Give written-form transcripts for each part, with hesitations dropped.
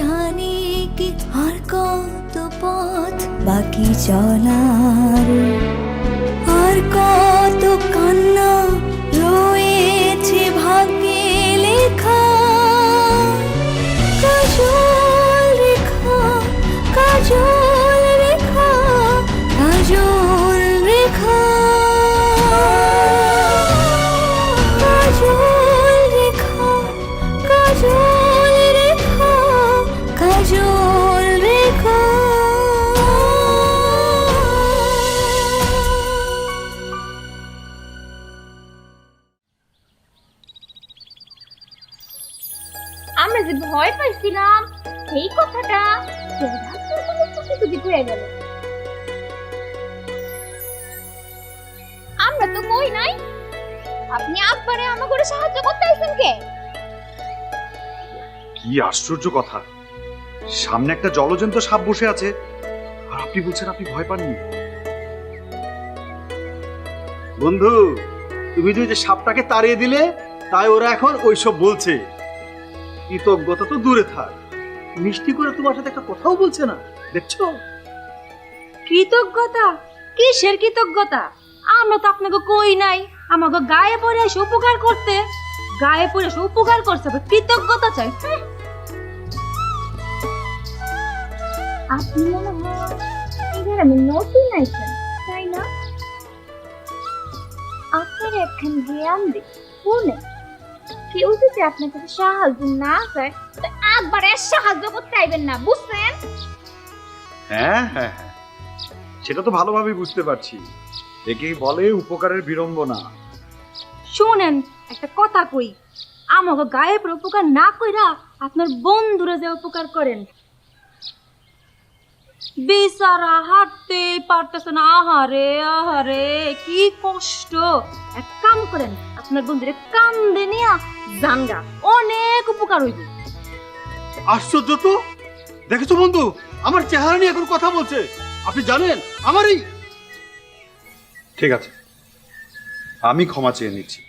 জানি কি আর কত পথ বাকি চলার, আর কত কান্না রয়েছে ভাগ্যে লেখা। কাজল রেখা, কাজল রেখা, কাজল রেখা, কাজল রেখা, কাজল রেখা, কাজল রেখা। আমরা যে ভয় পাইছিলাম এই কথাটা হয়ে গেল। আমরা তো কই নাই, আপনি আব্বারে আমাকে সাহায্য করতে আইছেন কে? কি আশ্চর্য কথা, সামনে একটা জলজন্ত সাপ বসে আছে আর আপনি বলছেন আপনি ভয় পাননি। বন্ধু, তুমি যে সাপটাকে তাড়িয়ে দিলে তাই ওরা এখন ওইসব বলছে। কৃতজ্ঞতা তো দূরে থাক, মিষ্টি করে তোমার সাথে একটা কথাও বলছে না, দেখছো? কৃতজ্ঞতা? কিসের কৃতজ্ঞতা? আমরা তো আপনাকে কই নাই আমাকে গায়ে পড়ে এসে উপকার করতে। গায়ে পড়ে এসে উপকার করছে, কৃতজ্ঞতা চাই? আপনি মনে হয় এই গ্রামে নতুন আইছেন, তাই না? আপনার একখান জ্ঞান দিই শুনে, কেউ যদি আপনার কাছে সাহায্য না চায় তো একবারে সাহায্য করতে আইবেন না, বুঝছেন? হ্যাঁ হ্যাঁ হ্যাঁ, সেটা তো ভালোভাবেই বুঝতে পারছি। একেই বলে উপকারের বিড়ম্বনা। শুনেন, একটা কথা কই, আমাকে গায়ে পড়ে উপকার না কইরা আপনার বন্ধুরা যে উপকার করেন। বেচারা হাঁটতে পারতেছে না, আহারে আহারে কি কষ্ট। এক কাম করেন, আপনার বন্ধুরে কান্দে নিয়া জানগা, অনেক উপকার হইবে। আশ্চর্য তো, দেখেছো বন্ধু, আমার চেহারা নিয়ে এখন কথা বলছে। আপনি জানেন আমারই। ঠিক আছে, আমি ক্ষমা চেয়ে নিচ্ছি।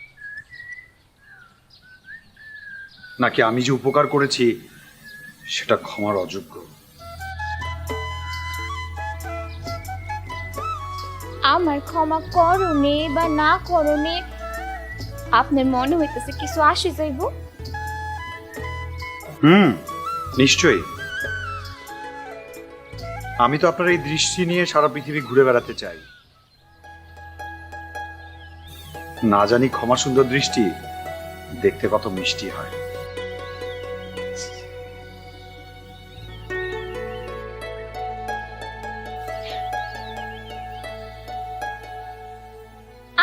নাকি আমি যে উপকার করেছি সেটা ক্ষমার অযোগ্য? আমার ক্ষমা করনে বা না করনে আপনার মনে হইতেছে কিছু আসে যাইব? নিশ্চয়ই। আমি তো আপনার এই দৃষ্টি নিয়ে সারা পৃথিবী ঘুরে বেড়াতে চাই। না জানি ক্ষমা সুন্দর দৃষ্টি দেখতে কত মিষ্টি হয়।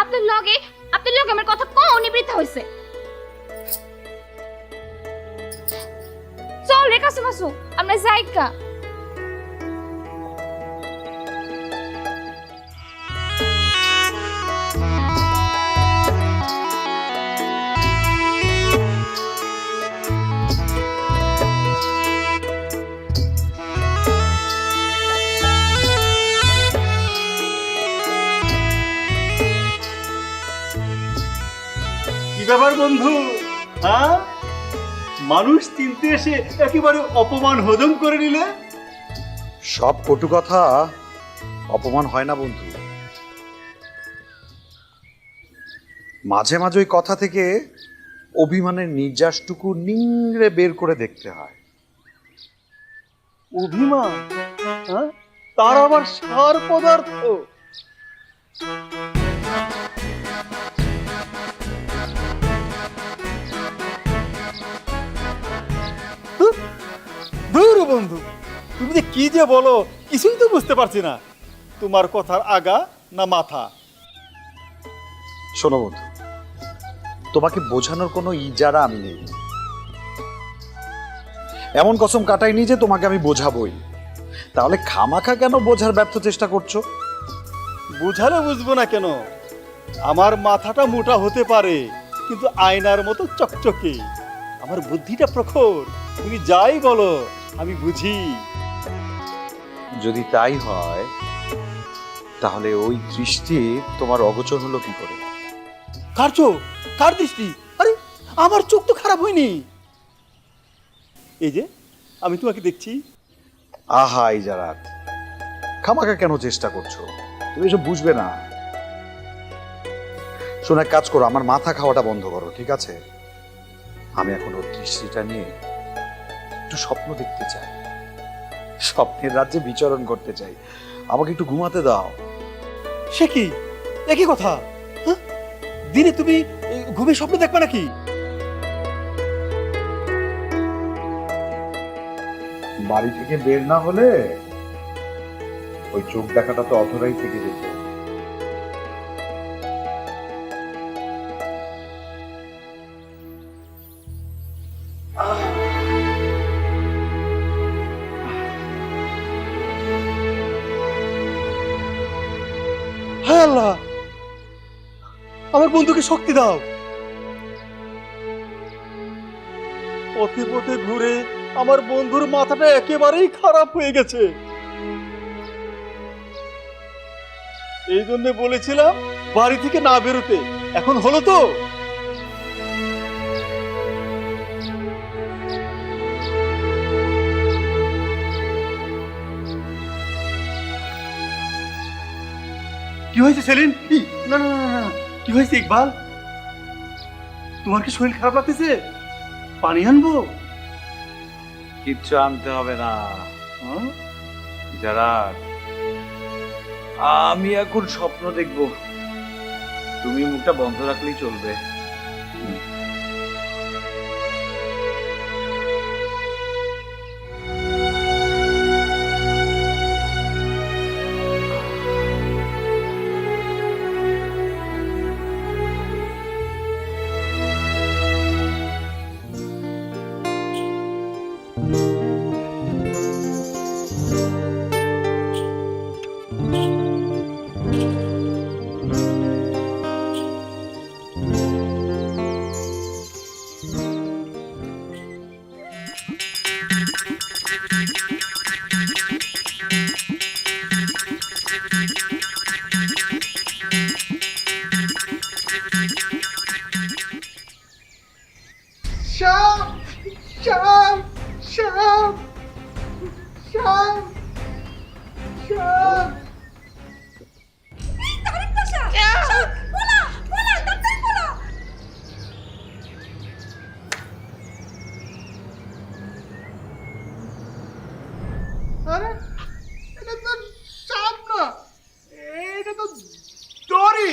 আপনার লগে আমার কথা কওনি বৃথা হইছে। চল রে কাসুমাসু, আমরা যাইকা। কি ব্যাপার বন্ধু, হ্যাঁ? মানুষ চিনতে এসে একেবারে অপমান হজম করে নিলে। সব কটু কথা অপমান হয় না বন্ধু। মাঝে মাঝে ওই কথা থেকে অভিমানের নির্যাসটুকু নিংড়ে বের করে দেখতে হয়। অভিমান? হ্যাঁ, তার আবার সার পদার্থ? দূর বন্ধু, তুমি যে কি যে বলো কিছুই তো বুঝতে পারছি না। তোমার কথার আগা না মাথা? শোনো বন্ধু, তোমাকে বোঝানোর কোনো ইজারা আমি নেই। এমন কসম কাটাইনি যে তোমাকে আমি বোঝাবই। তাহলে খামাখা কেন বোঝার ব্যর্থ চেষ্টা করছো? বুঝালে বুঝবো না কেন? আমার মাথাটা মোটা হতে পারে, কিন্তু আয়নার মতো চকচকে। আমার বুদ্ধিটা প্রখর। তুমি যাই বলো আমি বুঝি। যদি তাই হয় তাহলে ওই দৃষ্টি তোমার অগোচর হলো কি করে? কার চোখ? কার দৃষ্টি? আরে আমার চোখ তো খারাপ হয়নি। এই যে আমি তোমাকে দেখছি। আহা ইজারাত, খামাখা কেন চেষ্টা করছো? তুমি এসব বুঝবে না। শোনো, এক কাজ করো, আমার মাথা খাওয়াটা বন্ধ করো, ঠিক আছে? আমি এখন ওর দৃষ্টিটা নিয়ে একটু স্বপ্ন দেখতে চাই, স্বপ্নের রাজ্যে বিচরণ করতে চাই। আমাকে একটু ঘুমাতে দাও। সে কি একই কথা? হ্যাঁ, দিনে তুমি ঘুমে স্বপ্ন দেখবে নাকি? বাড়ি থেকে বের না হলে ওই চোখ দেখাটা তো অধরাই থেকে যেত। হায় আল্লাহ, আমার বন্ধুকে শক্তি দাও। পথে পথে ঘুরে আমার বন্ধুর মাথাটা একেবারেই খারাপ হয়ে গেছে। এই জন্য বলেছিলাম বাড়ি থেকে না বেরোতে। এখন হলো তো? কি হয়েছে সেলিন? না না না না, কি হয়েছে ইকবাল? তোমার কি শরীর খারাপ লাগতেছে? পানি আনবো? কিচ্ছু আনতে হবে না হ্যাঁ? যারা, আমি এখন স্বপ্ন দেখব, তুমি মুখটা বন্ধ রাখলেই চলবে। শ্যাম, শ্যাম, শ্যাম, শ্যাম, শ্যাম। আরে এটা তো সাপ না, এটা তো দড়ি।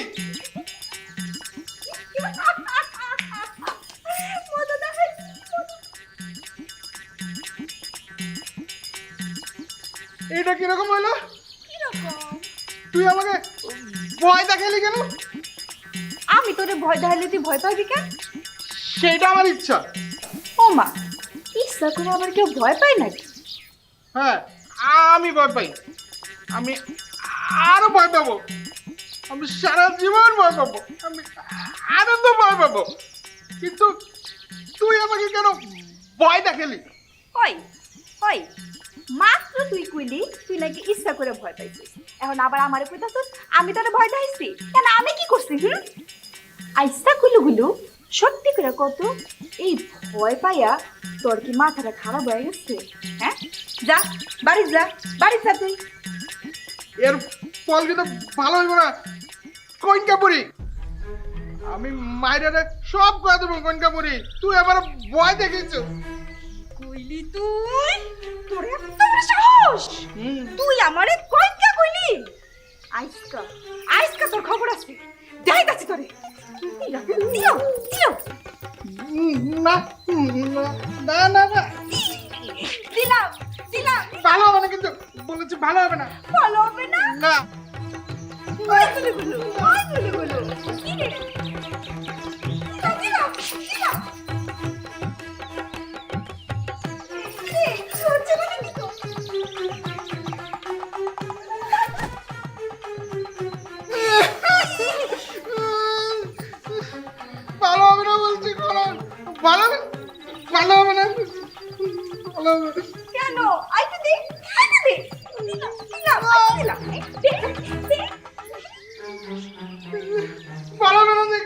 এটা কিরকম হলো? তুই আমাকে ভয় দেখালি কেন? আমি তোরে ভয় দেখাইলে তুই ভয় পাবি কেন? সেটা আমার ইচ্ছা। ও মা, ইচ্ছা করে আবার কেউ ভয় পায় নাকি? হ্যাঁ, আমি ভয় পাই। আমি আরো ভয় পাবো। আমি সারা জীবন ভয় পাবো। আমি আনন্দ ভয় পাবো। কিন্তু তুই আমাকে কেন ভয় দেখালি? ওই ওই, মাত্র তুই কইলি তুই নাকি ইচ্ছা করে ভয় পাইছিস, এখন আবার আমারে কইতাছিস আমি তোরে ভয় দেখাইছি? কেন আমি কি করছি? আইসা গুলু সত্যি করে কত, এই ভয় পাইয়া তোর কি মাথাটা খারাপ হয়ে গেছে? হ্যাঁ, যা বাড়ি যা, বাড়ি যা তুই। এর ফল কিন্তু ভালো হইব না। কইনকাপুরি, আমি মাইরারে সব করে দেবো। কইনকাপুরি, তুই আবার ভয় দেখিস। কইলি তুই? তোর এত বড় সাহস! তুই আমারে কইকা কইলি? আইসকা আইসকা তোর খবর আছে, যাই কাছে তোরে। দিও দিও দিও না না না না, দিলাম দিলাম। ভালো হবে না, কিন্তু বলেছি ভালো হবে না। ভালো হবে না? না, ওই গুলো কি রে? দিলাম দিলাম। সহ্য করে কি তো? ভালো হবে না বলছি। ভালো হবে, ভালো হবে না, ভালো হবে না। কেন? আইতে দে, আইতে দে। দিলাম দিলাম, আইতে দিলাম। দে দে। ভালো হবে না, দেখ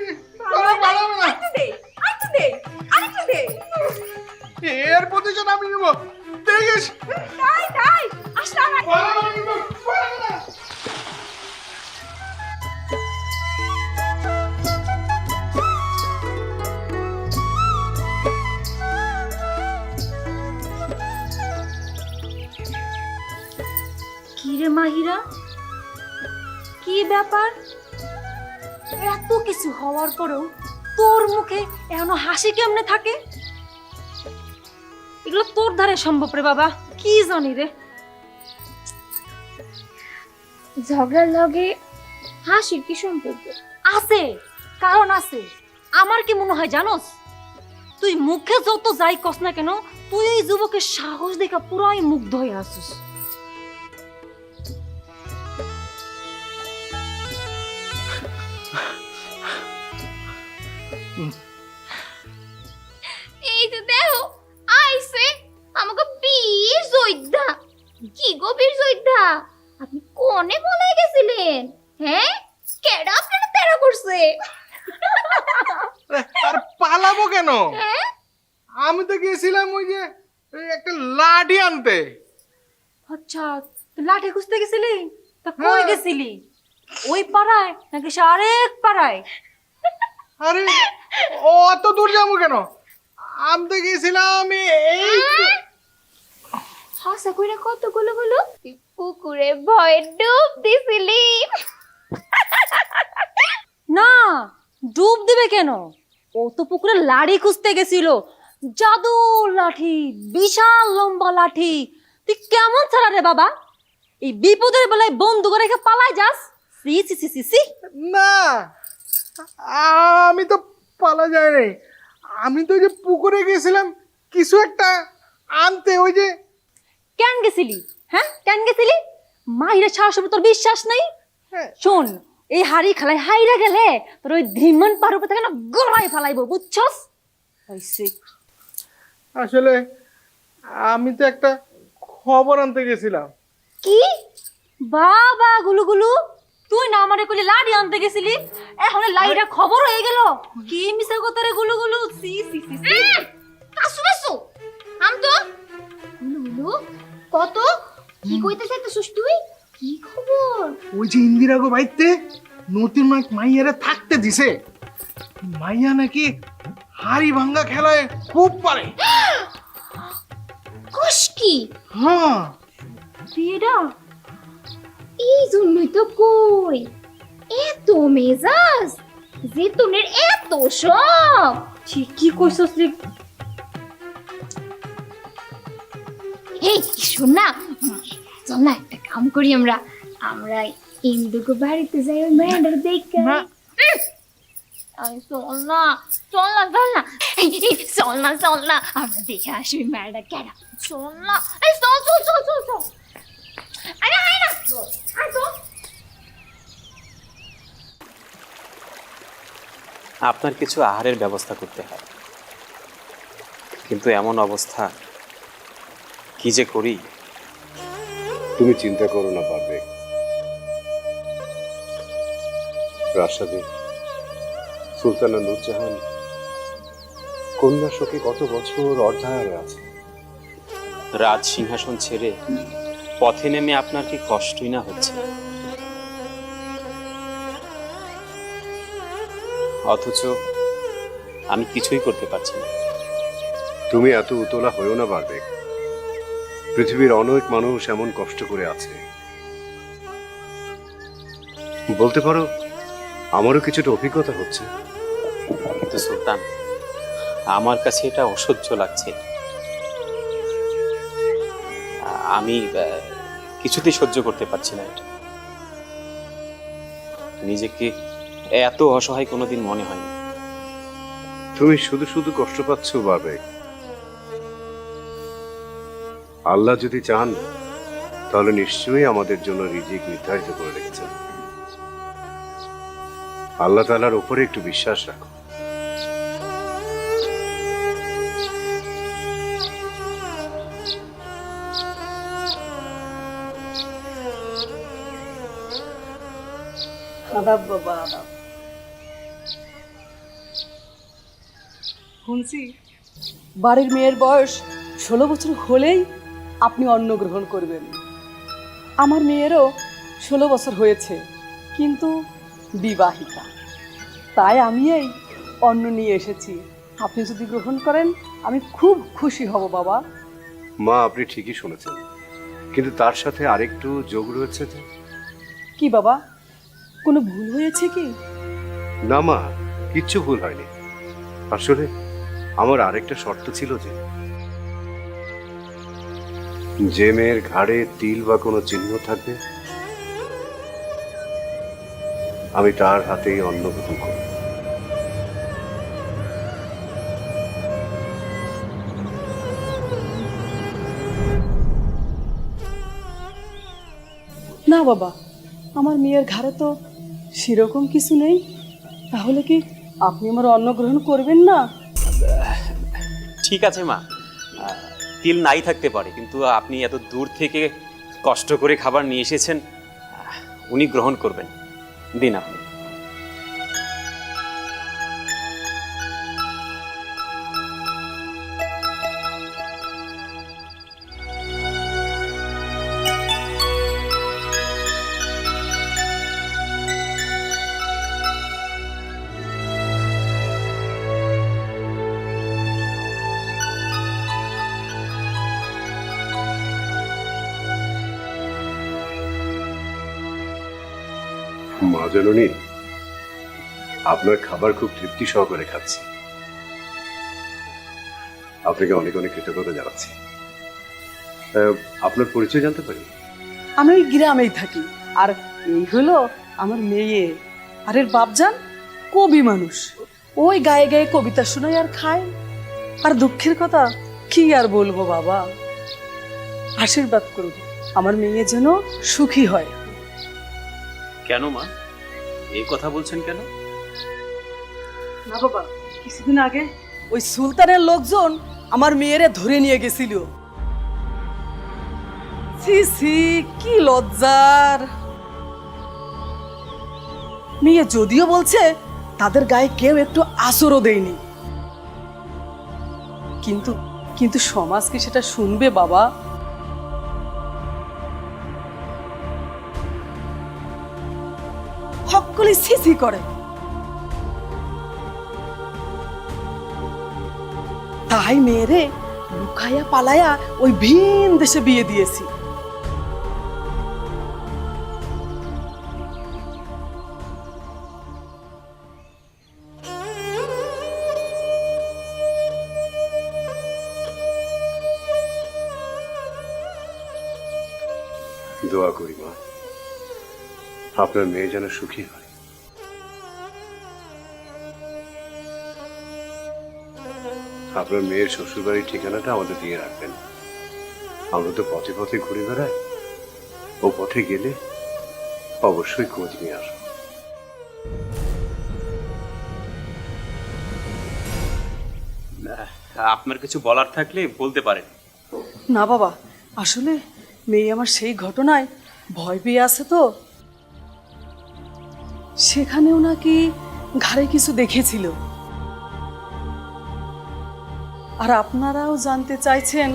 হয়ে গেছে। তাই তাই আসসালাম আলাইকুম। ভয় লাগে কিন্তু, ভয় লাগে না। কি রে মাহিরা, কি ব্যাপার? এত কিছু হওয়ার পরেও তোর মুখে এখনো হাসি কেমনে থাকে? এগুলো তোর ধারে সম্ভব রে বাবা, কি জানি রে। ঝগড়ার লগে হাসির কি সম্পর্ক? আছে, কারণ আছে। আমার কি মনে হয় জানোস, তুই মুখে যত যাই কস না কেন, তুই এই যুবকের সাহস দেখা পুরাই মুগ্ধ হয়ে আসিস। এই যে দেখো আইছে আমাকে বীর যোদ্ধা। কি গো বীর যোদ্ধা, আপনি কোনে বলে গেছিলেন? হ্যাঁ, কেডা আপনারা তেরা করছে? আর পালাবো কেন? হ্যাঁ, আমি তো গেছিলাম ওই যে ওই একটা লাঠি আনতে। আচ্ছা, তুই লাঠি খুঁজতে গেছিলি? তা কই হ্যাঁ। গেছিলি? ওই পাড়ায় নাকি সে আরেক পাড়ায়? আরে অত দূর যাবো কেন? আমি তো গেছিলাম এই হাসা কইরা কতগুলো গুলো তুই পুকুরে ভয় ডুব দিছিলি। না, ডুব দিবে কেন? ও তো পুকুরে লাঠি খুঁজতে গেছিল, জাদু লাঠি, বিশাল লম্বা লাঠি। তুই কেমন ছাড়া রে বাবা, এই বিপদের বেলায় বন্ধু রেখে পালাই যাস? সি সি সি সি সি। না, আমি তো পালা যায় নাই। আমি তো ওই যে পুকুরে গেছিলাম কিছু একটা আনতে। ওই যে কেন গেছিলি? হ্যাঁ, কেন গেছিলি? মাহিরের সাহস উপর তোর বিশ্বাস নাই? হ্যাঁ। শোন, এই হাড়ি খেলায় হাইরা গেলে তোর ওই ধীমান পার উপর থেকে না গলায় ফেলাইবো, বুঝছস? হইছে। আসলে আমি তো একটা খবর আনতে গেছিলাম। কি বাবা গুলুগুলু, তুই না আমারে কইলি লাড়ি আনতে গেছিলি, এখন লাড়িটা খবর হয়ে গেল? কি মিছা কথা রে গুলুগুলু, সি সি সি সি। আসু আসু আম তো গুলো কত কি কইতে চাইতেছিস তুই? কি খবর? ওই যে ইন্দিরা গো বাইতে নতুন মাইয়ারে থাকতে দিছে। মাইয়া নাকি হাড়ি ভাঙ্গা খেলায় খুব পারে। কস কি? হ্যাঁ, বিয়েটা এই জন্যই তো কই এত মেজাজ, জিতুনের এত সব। কি কইছস রে? এই শোন না, চল না একটা কাম করি, আমরা আমরা ইন্দুকে বাড়িতে যাই, ওই মেয়েটার দেখে। না। আরে চল না, চল না, চল না, এই, চল না, চল না, আমরা দেখে আসি ওই মেয়েটা কেডা। চল না, এই চল চল চল চল চল। আরে আয় না, আয় তো। আপনার কিছু আহারের ব্যবস্থা করতে হয়, কিন্তু এমন অবস্থা কি যে করি। তুমি চিন্তা করো না পারবে। প্রাসাদে সুলতানা নূরজাহান কন্যা শোকে কত বছর অর্ধাহারে আছে। রাজ সিংহাসন ছেড়ে পথে নেমে আপনার কি কষ্টই না হচ্ছে? অথচ আমি কিছুই করতে পারছি না। তুমি এত উতলা হয়েও না পারবে। পৃথিবীর অনেক মানুষ এমন কষ্ট করে আছে। বলতে পারো আমারও কিছুটা অভিজ্ঞতা হচ্ছে। কিন্তু সুলতান, আমার কাছে এটা অসহ্য লাগছে। আমি কিছুতেই সহ্য করতে পারছি না এটা। নিজেকে এত অসহায় কোনোদিন মনে হয়নি। তুমি শুধু শুধু কষ্ট পাচ্ছ পারবে। আল্লাহ যদি চান তাহলে নিশ্চয়ই আমাদের জন্য রিজিক নির্ধারিত করে রেখেছেন। আল্লাহ তাআলার উপরে একটু বিশ্বাস রাখো। আদাব বাবা, আদাব। শুনছি বাড়ির মেয়ের বয়স 16 বছর হলেই আপনি অন্ন গ্রহণ করবেন। আমার মেয়েরও 16 বছর হয়েছে, কিন্তু বিবাহিতা, তাই আমি এই অন্ন নিয়ে এসেছি। আপনি যদি গ্রহণ করেন আমি খুব খুশি হব বাবা। মা, আপনি ঠিকই শুনেছেন, কিন্তু তার সাথে আরেকটু যোগ রয়েছে যে। কি বাবা, কোনো ভুল হয়েছে কি? না মা, কিচ্ছু ভুল হয়নি। আসলে আমার আরেকটা শর্ত ছিল যে মেয়ের ঘাড়ে তিল বা কোনো চিহ্ন থাকবে আমি তার হাতেই অন্ন গ্রহণ করব। না বাবা, আমার মেয়ের ঘাড়ে তো সেরকম কিছু নেই। তাহলে কি আপনি আমার অন্ন গ্রহণ করবেন না? ঠিক আছে মা, তিল নাই থাকতে পারে, কিন্তু আপনি এত দূর থেকে কষ্ট করে খাবার নিয়ে এসেছেন, উনি গ্রহণ করবেন। দিন আপনি। মা জননী, আপনার খাবার খুব তৃপ্তি সহকারে খাচ্ছি। আপনাকে অনেক অনেক কৃতজ্ঞতা জানাচ্ছি। আপনার পরিচয় জানতে পারি? আমি ওই গ্রামেই থাকি, আর এই হলো আমার মেয়ে। আর এর বাপজান কবি মানুষ, ওই গায়ে গায়ে কবিতা শোনায় আর খায়। আর দুঃখের কথা কি আর বলবো বাবা, আশীর্বাদ করব আমার মেয়ে যেন সুখী হয়। কেন মা, এই কথা বলছেন কেন? না বাবা, কিছুদিন আগে ওই সুলতানের লোকজন আমার মেয়েরে ধরে নিয়ে গেছিল। ছি ছি, কি লজ্জার! মেয়ে যদিও বলছে তাদের গায়ে কেউ একটু আঁচড়ও দেয়নি, কিন্তু কিন্তু সমাজ কি সেটা শুনবে বাবা? সকলে ছি ছি করে। তাই মেয়েরে লুকাইয়া পালাইয়া ওই ভিন দেশে বিয়ে দিয়েছি। দোয়া করি মা, আপনার মেয়ে যেন সুখী হয়। আপনার মেয়ের শ্বশুরবাড়ির ঠিকানাটা আমাদের দিয়ে রাখবেন। আমরা তো পথে পথে ঘুরে বেড়াই, ও পথে গেলে অবশ্যই খোঁজ নিয়ে আসবো। আপনার কিছু বলার থাকলে বলতে পারেন। না বাবা, আসলে মেয়ে আমার সেই ঘটনায় ভয় পেয়ে আছে তো, সেখানেও নাকি ঘাড়ে কিছু দেখেছিল। আর আপনারাও জানতে চাইছেন,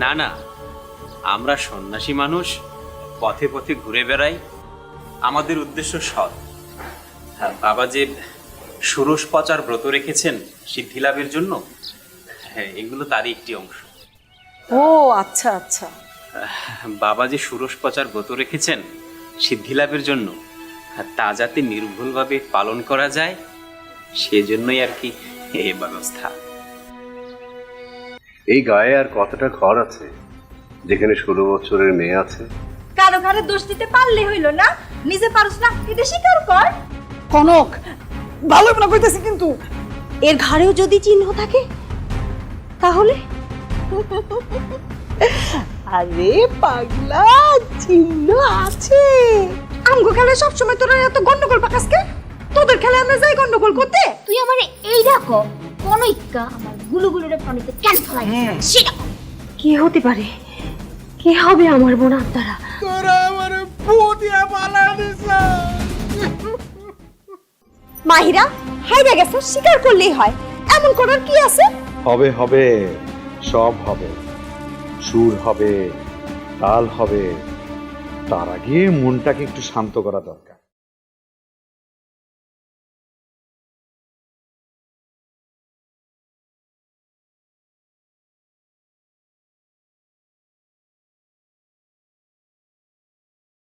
না না, আমরা সন্ন্যাসী মানুষ, পথে পথে ঘুরে বেড়াই, আমাদের উদ্দেশ্য সৎ। হ্যাঁ, বাবা যে ষোড়শ পচার ব্রত রেখেছেন সিদ্ধি লাভের জন্য, হ্যাঁ, এগুলো তারই একটি অংশ। ও আচ্ছা আচ্ছা। বাবা যে ষোড়শ পচার ব্রত রেখেছেন সিদ্ধি লাভের জন্য, তা যাতে নির্ভুলভাবে পালন করা যায় সেজন্যই আর কি এই ব্যবস্থা। এই গায়ে আর কতটা ঘর আছে যেখানে 16 বছরের মেয়ে আছে? কারো ঘরে দোষ দিতে পারলে হইল না, নিজে পারস না এটা স্বীকার কর। কনক, ভালো না কইতেছি, কিন্তু এর ঘাড়েও যদি চিহ্ন থাকে তাহলে? আরে পাগলা, চিহ্ন আছে। আমগো খেলে সবসময় তোরা এত গন্ডগোল পাকাসকে, তোদের খেলা আমরা যাই গন্ডগোল করতে? তুই আমার এই ডাকো কোন ইক্কা আমার গুলুগুলুরে পানিতে কেন ফেলাই সেটা কর। কি হতে পারে? কি হবে আমার বোন আত্মারা? তোরা আমার পুতিয়া পালা দিছ। মাহিরা হাইরা গেছে, স্বীকার করলেই হয়, এমন করার কি আছে? হবে হবে, সব হবে, সুর হবে, তাল হবে, তার আগে মনটাকে একটু শান্ত করা দরকার।